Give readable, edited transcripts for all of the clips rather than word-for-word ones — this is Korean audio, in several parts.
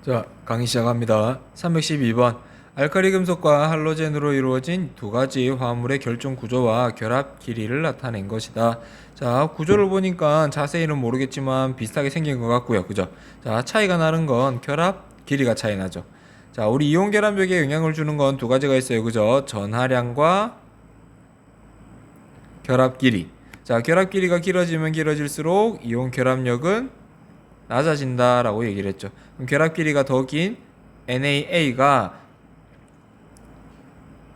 자, 강의 시작합니다. 312번. 알카리 금속과 할로젠으로 이루어진 두 가지 화합물의 결정 구조와 결합 길이를 나타낸 것이다. 자, 구조를 보니까 자세히는 모르겠지만 비슷하게 생긴 것 같고요. 그죠? 자, 차이가 나는 건 결합 길이가 차이 나죠. 자, 우리 이온 결합력에 영향을 주는 건 두 가지가 있어요. 그죠? 전하량과 결합 길이. 자, 결합 길이가 길어지면 길어질수록 이온 결합력은 낮아진다라고 얘기를 했죠. 그럼 결합 길이가 더 긴 NaA가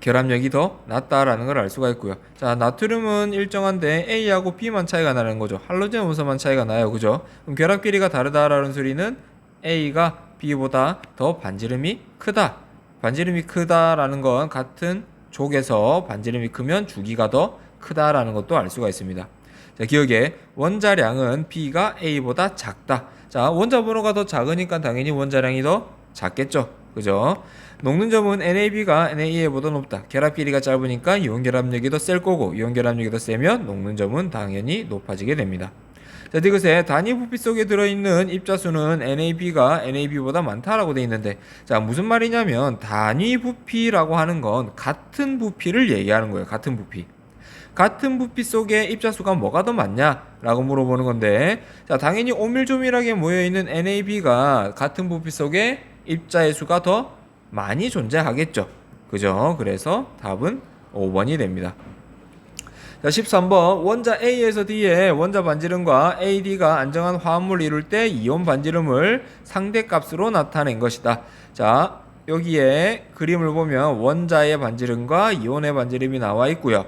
결합력이 더 낮다라는 걸 알 수가 있고요. 자, 나트륨은 일정한데 A하고 B만 차이가 나는 거죠. 할로젠 원소만 차이가 나요. 그죠? 그럼 결합 길이가 다르다라는 소리는 A가 B보다 더 반지름이 크다. 반지름이 크다라는 건 같은 족에서 반지름이 크면 주기가 더 크다라는 것도 알 수가 있습니다. 자, 기억에 원자량은 B가 A보다 작다. 자, 원자 번호가 더 작으니까 당연히 원자량이 더 작겠죠. 그죠? 녹는 점은 NAB가 NAA보다 높다. 결합 길이가 짧으니까 이온 결합력이 더 셀 거고, 이온 결합력이 더 세면 녹는 점은 당연히 높아지게 됩니다. 자, 이것에 단위 부피 속에 들어있는 입자수는 NAB가 NAB보다 많다라고 되어 있는데, 자, 무슨 말이냐면 단위 부피라고 하는 건 같은 부피를 얘기하는 거예요. 같은 부피. 같은 부피 속에 입자수가 뭐가 더 많냐라고 물어보는 건데, 자, 당연히 오밀조밀하게 모여있는 NAB가 같은 부피 속에 입자의 수가 더 많이 존재하겠죠. 그죠? 그래서 답은 5번이 됩니다. 자, 13번. 원자 A에서 D의 원자 반지름과 AD가 안정한 화합물을 이룰 때 이온 반지름을 상대값으로 나타낸 것이다. 자, 여기에 그림을 보면 원자의 반지름과 이온의 반지름이 나와 있고요.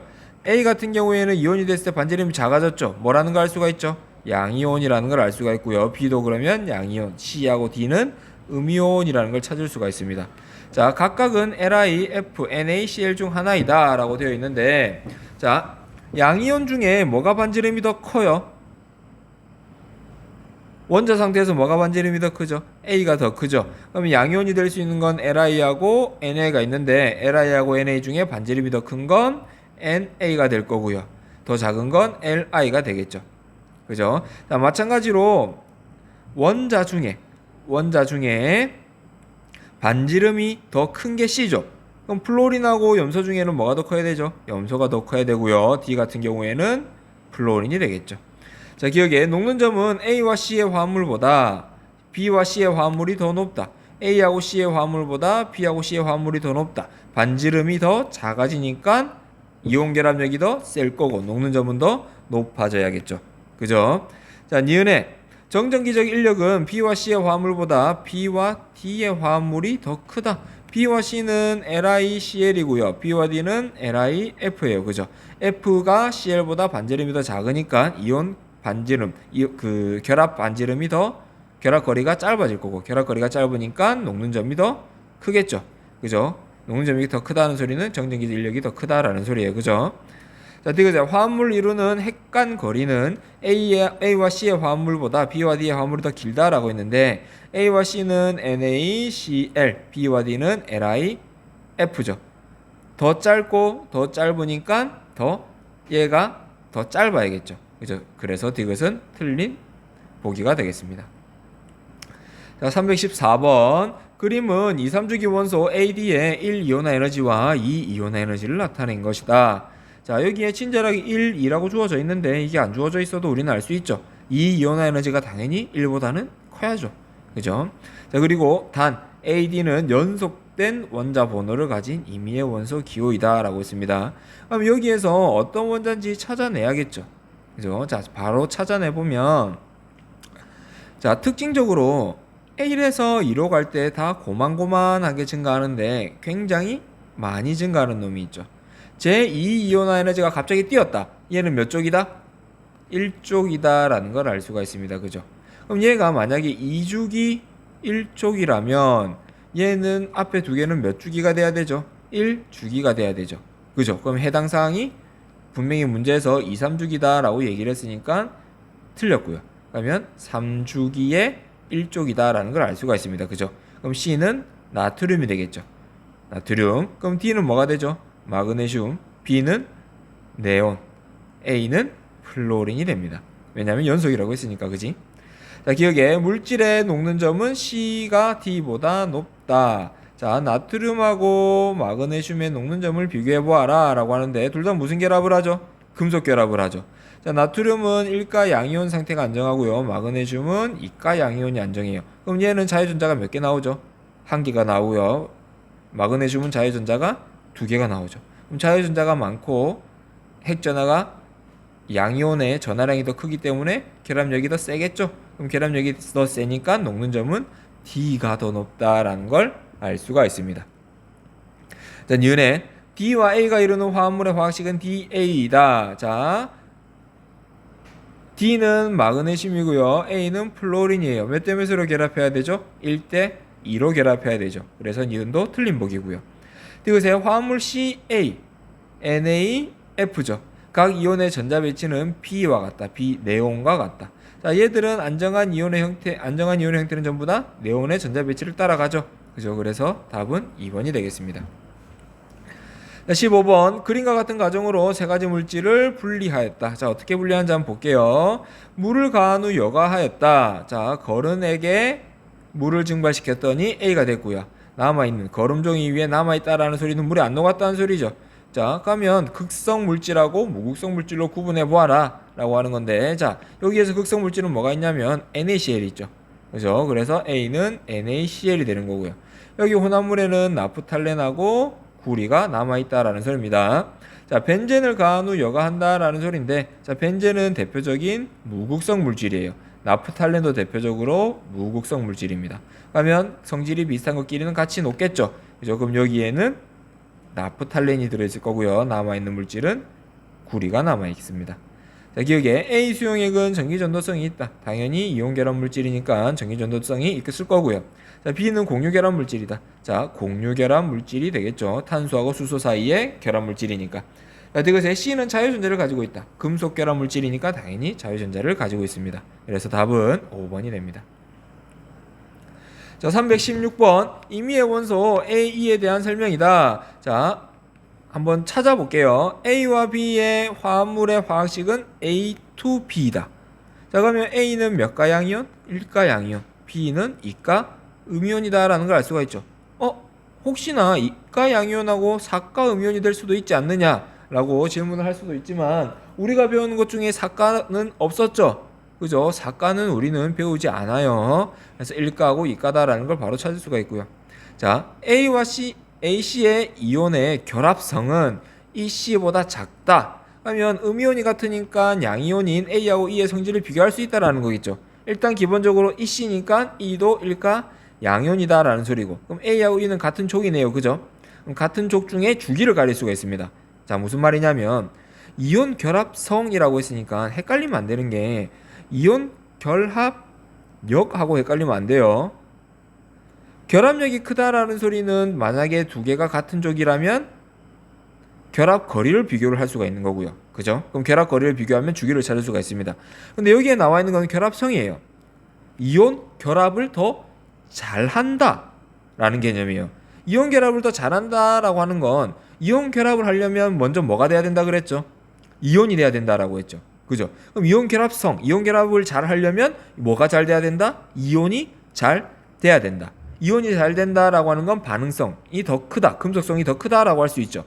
A 같은 경우에는 이온이 됐을 때 반지름이 작아졌죠. 뭐라는 걸 알 수가 있죠? 양이온이라는 걸 알 수가 있고요. B도 그러면 양이온, C하고 D는 음이온이라는 걸 찾을 수가 있습니다. 자, 각각은 Li, F, NaCl 중 하나이다 라고 되어 있는데, 자, 양이온 중에 뭐가 반지름이 더 커요? 원자 상태에서 뭐가 반지름이 더 크죠? A가 더 크죠? 그럼 양이온이 될 수 있는 건 Li하고 NA가 있는데, Li하고 NA 중에 반지름이 더 큰 건 NA가 될 거고요. 더 작은 건 LI가 되겠죠. 그죠? 자, 마찬가지로 원자 중에 반지름이 더 큰 게 C죠. 그럼 플로린하고 염소 중에는 뭐가 더 커야 되죠? 염소가 더 커야 되고요. D 같은 경우에는 플로린이 되겠죠. 자, 기억에 녹는 점은 A와 C의 화합물보다 B와 C의 화합물이 더 높다. A하고 C의 화합물보다 B하고 C의 화합물이 더 높다. 반지름이 더 작아지니까 이온 결합력이 더 셀 거고 녹는 점은 더 높아져야겠죠. 그죠? 자, 니은의 정전기적 인력은 B와 C의 화합물보다 B와 D의 화합물이 더 크다. B와 C는 LiCl이고요. B와 D는 LiF예요. 그죠? F가 Cl보다 반지름이 더 작으니까 이온 반지름, 그 결합 반지름이 더 결합 거리가 짧아질 거고 결합 거리가 짧으니까 녹는 점이 더 크겠죠. 그죠? 녹는 점이 더 크다는 소리는 정전기적 인력이 더 크다라는 소리예요. 그죠? 자, 이거죠. 화합물 이루는 핵간 거리는 A와 C의 화합물보다 B와 D의 화합물이 더 길다라고 했는데 A와 C는 NaCl, B와 D는 LiF죠. 더 짧고 더 짧으니까 더 얘가 더 짧아야겠죠. 그죠? 그래서 이것은 틀린 보기가 되겠습니다. 자, 314번. 그림은 2, 3주기 원소 AD의 1이온화 에너지와 2이온화 에너지를 나타낸 것이다. 자, 여기에 친절하게 1, 2라고 주어져 있는데 이게 안 주어져 있어도 우리는 알 수 있죠. 2이온화 에너지가 당연히 1보다는 커야죠. 그죠? 자, 그리고 단 AD는 연속된 원자 번호를 가진 임의의 원소 기호이다 라고 했습니다. 그럼 여기에서 어떤 원자인지 찾아내야겠죠. 그죠? 자, 바로 찾아내보면, 자, 특징적으로 1에서 2로 갈 때 다 고만고만하게 증가하는데 굉장히 많이 증가하는 놈이 있죠. 제2이온화 에너지가 갑자기 뛰었다. 얘는 몇 쪽이다? 1쪽이다 라는 걸 알 수가 있습니다. 그죠? 그럼 얘가 만약에 2주기 1쪽이라면 얘는 앞에 두 개는 몇 주기가 돼야 되죠? 1주기가 돼야 되죠. 그죠? 그럼 해당 사항이 분명히 문제에서 2, 3주기다 라고 얘기를 했으니까 틀렸고요. 그러면 3주기의 1쪽이다 라는 걸 알 수가 있습니다. 그죠? 그럼 C는 나트륨이 되겠죠. 나트륨. 그럼 D는 뭐가 되죠? 마그네슘. B는 네온. A는 플로린이 됩니다. 왜냐하면 연속이라고 했으니까. 그지? 자, 기억에 물질의 녹는 점은 C가 D보다 높다. 자, 나트륨하고 마그네슘의 녹는 점을 비교해 보아라 라고 하는데 둘 다 무슨 결합을 하죠? 금속 결합을 하죠. 자, 나트륨은 1가 양이온 상태가 안정하고요. 마그네슘은 2가 양이온이 안정해요. 그럼 얘는 자유전자가 몇 개 나오죠? 1개가 나오고요. 마그네슘은 자유전자가 2개가 나오죠. 그럼 자유전자가 많고 핵전하가 양이온의 전하량이 더 크기 때문에 결합력이 더 세겠죠. 그럼 결합력이 더 세니까 녹는 점은 D가 더 높다라는 걸 알 수가 있습니다. 자, 니은에 D와 A가 이루는 화합물의 화학식은 DA이다. 자, D는 마그네슘이고요. A는 플로린이에요. 몇 대 몇으로 결합해야 되죠? 1대 2로 결합해야 되죠. 그래서 니은도 틀린 보기고요. 이것의 화합물 CA, NaF죠. 각 이온의 전자 배치는 B와 같다. B 네온과 같다. 자, 얘들은 안정한 이온의 형태는 전부 다 네온의 전자 배치를 따라가죠. 그죠? 그래서 답은 2번이 되겠습니다. 자, 15번 그림과 같은 과정으로 세 가지 물질을 분리하였다. 자, 어떻게 분리하는지 한번 볼게요. 물을 가한 후 여과하였다. 자, 거른에게 물을 증발시켰더니 A가 됐고요. 남아있는 거름종이 위에 남아있다라는 소리는 물이 안 녹았다는 소리죠. 자, 그러면 극성 물질하고 무극성 물질로 구분해 보아라 라고 하는 건데, 자, 여기에서 극성 물질은 뭐가 있냐면 NaCl이 있죠. 그죠? 그래서 A는 NaCl이 되는 거고요. 여기 혼합물에는 나프탈렌하고 구리가 남아있다라는 소리입니다. 자, 벤젠을 가한 후 여과한다라는 소리인데, 자, 벤젠은 대표적인 무극성 물질이에요. 나프탈렌도 대표적으로 무극성 물질입니다. 그러면 성질이 비슷한 것끼리는 같이 녹겠죠. 그죠? 그럼 여기에는 나프탈렌이 들어있을 거고요. 남아있는 물질은 구리가 남아있습니다. 자, 기억에 A 수용액은 전기전도성이 있다. 당연히 이온 결합 물질이니까 전기전도성이 있을 거고요. 자, B는 공유 결합 물질이다. 자, 공유 결합 물질이 되겠죠. 탄소하고 수소 사이의 결합 물질이니까. 자, 이것에 C는 자유전자를 가지고 있다. 금속 결합 물질이니까 당연히 자유전자를 가지고 있습니다. 그래서 답은 5번이 됩니다. 자, 316번 임의의 원소 A, E에 대한 설명이다. 자, 한번 찾아볼게요. A와 B의 화합물의 화학식은 A2B다. 자, 그러면 A는 몇 가 양이온? 1가 양이온. B는 2가 음이온이다 라는 걸 알 수가 있죠. 혹시나 2가 양이온하고 4가 음이온이 될 수도 있지 않느냐 라고 질문을 할 수도 있지만, 우리가 배우는 것 중에 4가는 없었죠. 그죠? 4가는 우리는 배우지 않아요. 그래서 1가하고 2가다라는 걸 바로 찾을 수가 있고요. 자, A와 AC의 이온의 결합성은 EC보다 작다. 그러면 음이온이 같으니까 양이온인 A하고 E의 성질을 비교할 수 있다라는 거겠죠. 일단 기본적으로 EC니까 E도 1가 양이온이다 라는 소리고, 그럼 A하고 E는 같은 족이네요. 그죠? 그럼 같은 족 중에 주기를 가릴 수가 있습니다. 자, 무슨 말이냐면 이온 결합성이라고 했으니까 헷갈리면 안 되는 게 이온 결합력하고 헷갈리면 안 돼요. 결합력이 크다라는 소리는 만약에 두 개가 같은 족이라면 결합 거리를 비교를 할 수가 있는 거고요. 그죠? 그럼 결합 거리를 비교하면 주기를 찾을 수가 있습니다. 근데 여기에 나와 있는 건 결합성이에요. 이온 결합을 더 잘한다 라는 개념이에요. 이온 결합을 더 잘한다라고 하는 건 이온 결합을 하려면 먼저 뭐가 돼야 된다 그랬죠? 이온이 돼야 된다라고 했죠. 그죠? 그럼 이온 결합성, 이온 결합을 잘 하려면 뭐가 잘 돼야 된다? 이온이 잘 돼야 된다. 이온이 잘 된다라고 하는 건 반응성이 더 크다, 금속성이 더 크다라고 할 수 있죠.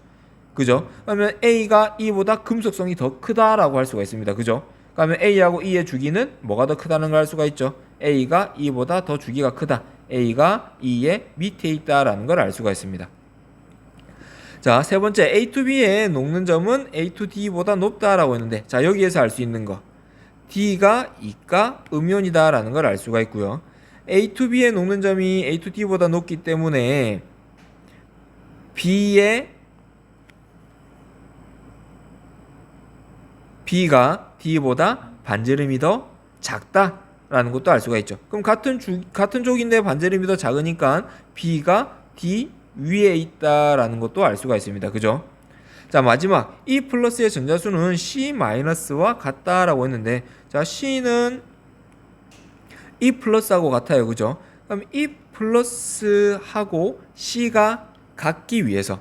그죠? 그러면 A가 E보다 금속성이 더 크다라고 할 수가 있습니다. 그죠? 그러면 A하고 E의 주기는 뭐가 더 크다는 걸 알 수가 있죠. A가 E보다 더 주기가 크다. A가 E의 밑에 있다라는 걸 알 수가 있습니다. 자, 세 번째 A2B의 녹는 점은 A2D보다 높다라고 했는데, 자, 여기에서 알 수 있는 거 D가 2가 음이온이다라는 걸 알 수가 있고요. A2B의 녹는 점이 A2D보다 높기 때문에 B가 D보다 반제름이 더 작다라는 것도 알 수가 있죠. 그럼 같은 족인데 반제름이 더 작으니까 B가 D 위에 있다라는 것도 알 수가 있습니다. 그죠? 자, 마지막 E 플러스의 전자수는 C 마이너스와 같다라고 했는데, 자, C는 E 플러스하고 같아요. 그죠? 그럼 E 플러스하고 C가 같기 위해서,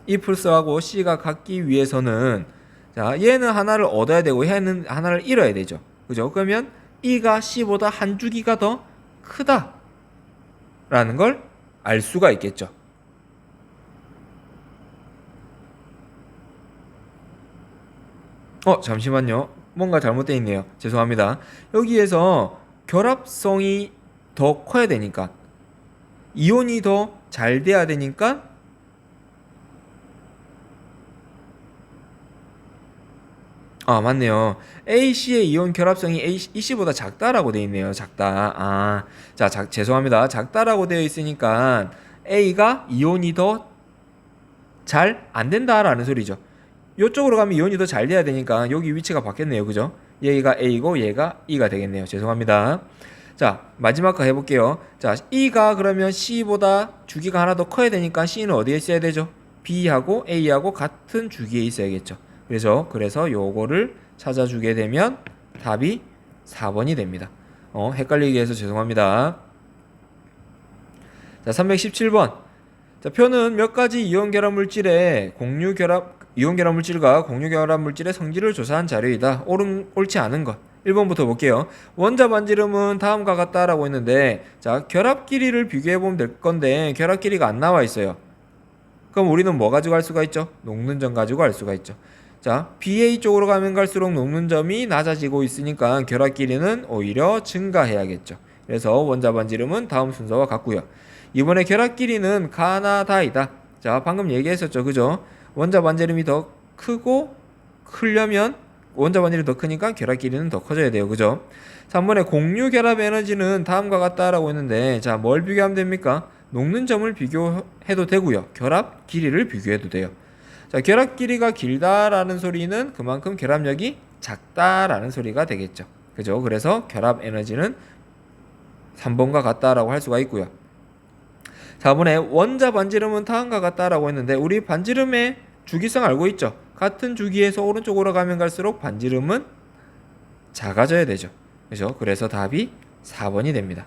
E 플러스하고 C가 같기 위해서는, 자, 얘는 하나를 얻어야 되고 얘는 하나를 잃어야 되죠. 그죠? 그러면 E가 C보다 한 주기가 더 크다라는 걸 알 수가 있겠죠. 잠시만요. 뭔가 잘못되어 있네요. 죄송합니다. 여기에서 결합성이 더 커야 되니까, 이온이 더 잘 돼야 되니까 맞네요. AC의 이온 결합성이 EC보다 작다라고 되어 있네요. 작다. 죄송합니다. 작다라고 되어 있으니까 A가 이온이 더 잘 안 된다라는 소리죠. 이쪽으로 가면 이온이 더 잘 돼야 되니까 여기 위치가 바뀌었네요. 그죠? 얘가 A고 얘가 E가 되겠네요. 죄송합니다. 자, 마지막 거 해볼게요. 자, E가 그러면 C보다 주기가 하나 더 커야 되니까 C는 어디에 있어야 되죠? B하고 A하고 같은 주기에 있어야겠죠. 그래서 요거를 찾아주게 되면 답이 4번이 됩니다. 헷갈리게 해서 죄송합니다. 자, 317번. 자, 표는 몇 가지 이온 결합 물질과 공유 결합 물질의 성질을 조사한 자료이다. 옳지 않은 것. 1번부터 볼게요. 원자 반지름은 다음과 같다라고 했는데, 자, 결합 길이를 비교해 보면 될 건데 결합 길이가 안 나와 있어요. 그럼 우리는 뭐 가지고 할 수가 있죠? 녹는 점 가지고 할 수가 있죠. 자, BA 쪽으로 가면 갈수록 녹는 점이 낮아지고 있으니까 결합 길이는 오히려 증가해야겠죠. 그래서 원자 반지름은 다음 순서와 같고요. 이번에 결합 길이는 가나다이다. 자, 방금 얘기했었죠. 그죠? 원자 반지름이 더 크고, 크려면 원자 반지름이 더 크니까 결합 길이는 더 커져야 돼요. 그죠? 3번에 공유 결합 에너지는 다음과 같다라고 했는데, 자, 뭘 비교하면 됩니까? 녹는 점을 비교해도 되고요. 결합 길이를 비교해도 돼요. 자, 결합 길이가 길다라는 소리는 그만큼 결합력이 작다라는 소리가 되겠죠. 그죠? 그래서 결합 에너지는 3번과 같다라고 할 수가 있고요. 4번에 원자 반지름은 다음과 같다라고 했는데, 우리 반지름의 주기성 알고 있죠? 같은 주기에서 오른쪽으로 가면 갈수록 반지름은 작아져야 되죠. 그죠? 그래서 답이 4번이 됩니다.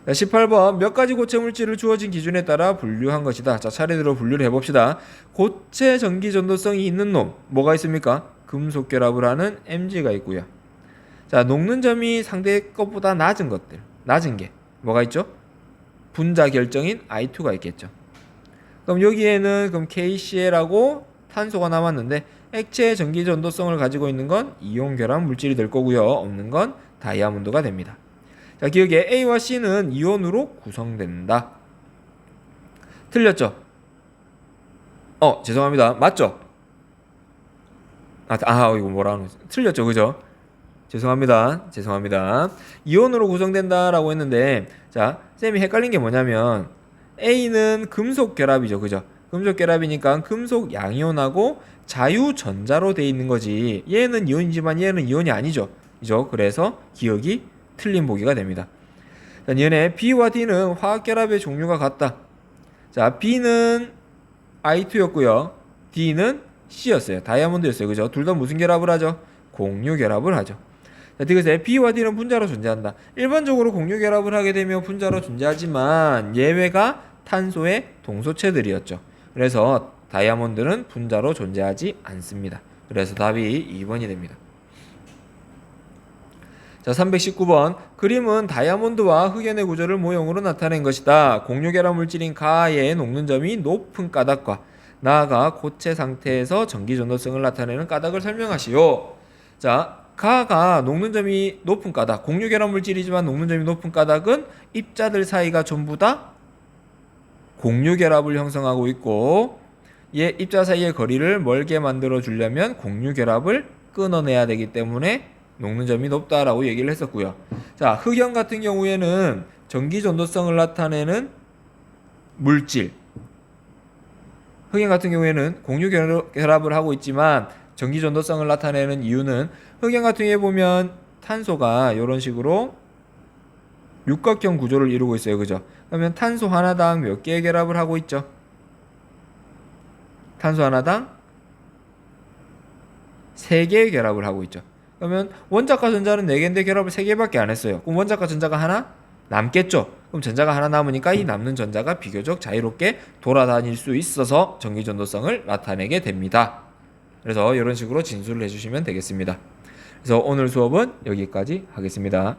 18번 몇 가지 고체 물질을 주어진 기준에 따라 분류한 것이다. 자, 차례대로 분류를 해봅시다. 고체 전기 전도성이 있는 놈 뭐가 있습니까? 금속 결합을 하는 Mg가 있고요. 자, 녹는 점이 상대 것보다 낮은 게 뭐가 있죠? 분자 결정인 I2가 있겠죠. 그럼 여기에는 그럼 KCl하고 탄소가 남았는데, 액체의 전기 전도성을 가지고 있는 건 이온 결합 물질이 될 거고요. 없는 건 다이아몬드가 됩니다. 자, 기억에 A와 C는 이온으로 구성된다. 틀렸죠? 죄송합니다. 맞죠? 이거 뭐라 하는 거지? 틀렸죠, 그죠? 죄송합니다. 이온으로 구성된다라고 했는데, 자, 쌤이 헷갈린 게 뭐냐면 A는 금속 결합이죠, 그죠? 금속 결합이니까 금속 양이온하고 자유전자로 돼 있는 거지. 얘는 이온이지만 얘는 이온이 아니죠, 그죠? 그래서 기억이 틀린 보기가 됩니다. 자, 얘네 B와 D는 화학 결합의 종류가 같다. 자, B는 I2였고요. D는 C였어요. 다이아몬드였어요, 그죠? 둘 다 무슨 결합을 하죠? 공유 결합을 하죠. 자, 그래서 B와 D는 분자로 존재한다. 일반적으로 공유 결합을 하게 되면 분자로 존재하지만 예외가 탄소의 동소체들이었죠. 그래서 다이아몬드는 분자로 존재하지 않습니다. 그래서 답이 2번이 됩니다. 자, 319번 그림은 다이아몬드와 흑연의 구조를 모형으로 나타낸 것이다. 공유 결합 물질인 가의 녹는 점이 높은 까닭과 나아가 고체 상태에서 전기 전도성을 나타내는 까닭을 설명하시오. 자, 가가 녹는 점이 높은 까닭, 공유 결합 물질이지만 녹는 점이 높은 까닭은 입자들 사이가 전부 다 공유 결합을 형성하고 있고, 입자 사이의 거리를 멀게 만들어 주려면 공유 결합을 끊어내야 되기 때문에 녹는 점이 높다라고 얘기를 했었고요. 자, 흑연 같은 경우에는 전기 전도성을 나타내는 물질, 흑연 같은 경우에는 공유 결합을 하고 있지만 전기 전도성을 나타내는 이유는, 흑연 같은 경우에 보면 탄소가 이런 식으로 육각형 구조를 이루고 있어요, 그죠? 그러면 탄소 하나당 몇 개의 결합을 하고 있죠? 탄소 하나당 3개의 결합을 하고 있죠. 그러면 원자과 전자는 4개인데 결합을 3개밖에 안 했어요. 그럼 원자과 전자가 하나 남겠죠? 그럼 전자가 하나 남으니까 이 남는 전자가 비교적 자유롭게 돌아다닐 수 있어서 전기 전도성을 나타내게 됩니다. 그래서 이런 식으로 진술을 해주시면 되겠습니다. 그래서 오늘 수업은 여기까지 하겠습니다.